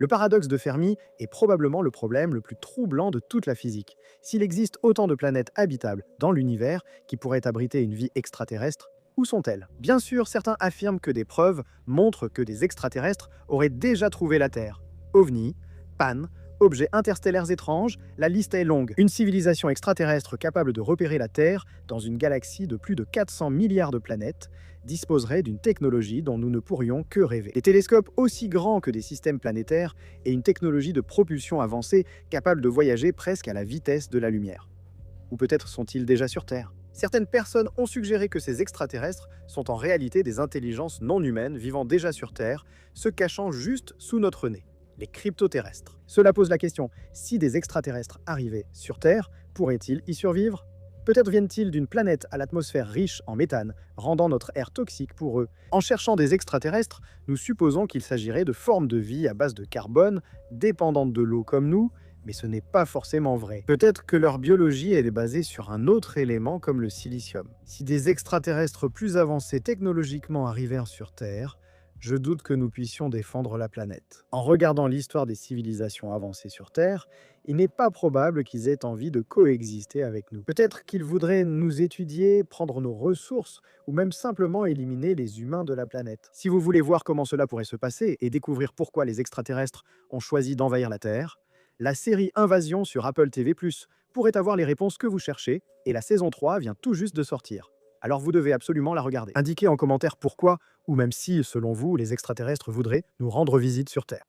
Le paradoxe de Fermi est probablement le problème le plus troublant de toute la physique. S'il existe autant de planètes habitables dans l'univers qui pourraient abriter une vie extraterrestre, où sont-elles? Bien sûr, certains affirment que des preuves montrent que des extraterrestres auraient déjà trouvé la Terre. OVNI, PAN, objets interstellaires étranges, la liste est longue. Une civilisation extraterrestre capable de repérer la Terre dans une galaxie de plus de 400 milliards de planètes disposerait d'une technologie dont nous ne pourrions que rêver. Des télescopes aussi grands que des systèmes planétaires et une technologie de propulsion avancée capable de voyager presque à la vitesse de la lumière. Ou peut-être sont-ils déjà sur Terre? Certaines personnes ont suggéré que ces extraterrestres sont en réalité des intelligences non humaines vivant déjà sur Terre, se cachant juste sous notre nez, les cryptoterrestres. Cela pose la question, si des extraterrestres arrivaient sur Terre, pourraient-ils y survivre? Peut-être viennent-ils d'une planète à l'atmosphère riche en méthane, rendant notre air toxique pour eux. En cherchant des extraterrestres, nous supposons qu'il s'agirait de formes de vie à base de carbone, dépendantes de l'eau comme nous, mais ce n'est pas forcément vrai. Peut-être que leur biologie est basée sur un autre élément comme le silicium. Si des extraterrestres plus avancés technologiquement arrivèrent sur Terre, je doute que nous puissions défendre la planète. En regardant l'histoire des civilisations avancées sur Terre, il n'est pas probable qu'ils aient envie de coexister avec nous. Peut-être qu'ils voudraient nous étudier, prendre nos ressources, ou même simplement éliminer les humains de la planète. Si vous voulez voir comment cela pourrait se passer et découvrir pourquoi les extraterrestres ont choisi d'envahir la Terre, la série Invasion sur Apple TV+ pourrait avoir les réponses que vous cherchez, et la saison 3 vient tout juste de sortir. Alors vous devez absolument la regarder. Indiquez en commentaire pourquoi, ou même si, selon vous, les extraterrestres voudraient nous rendre visite sur Terre.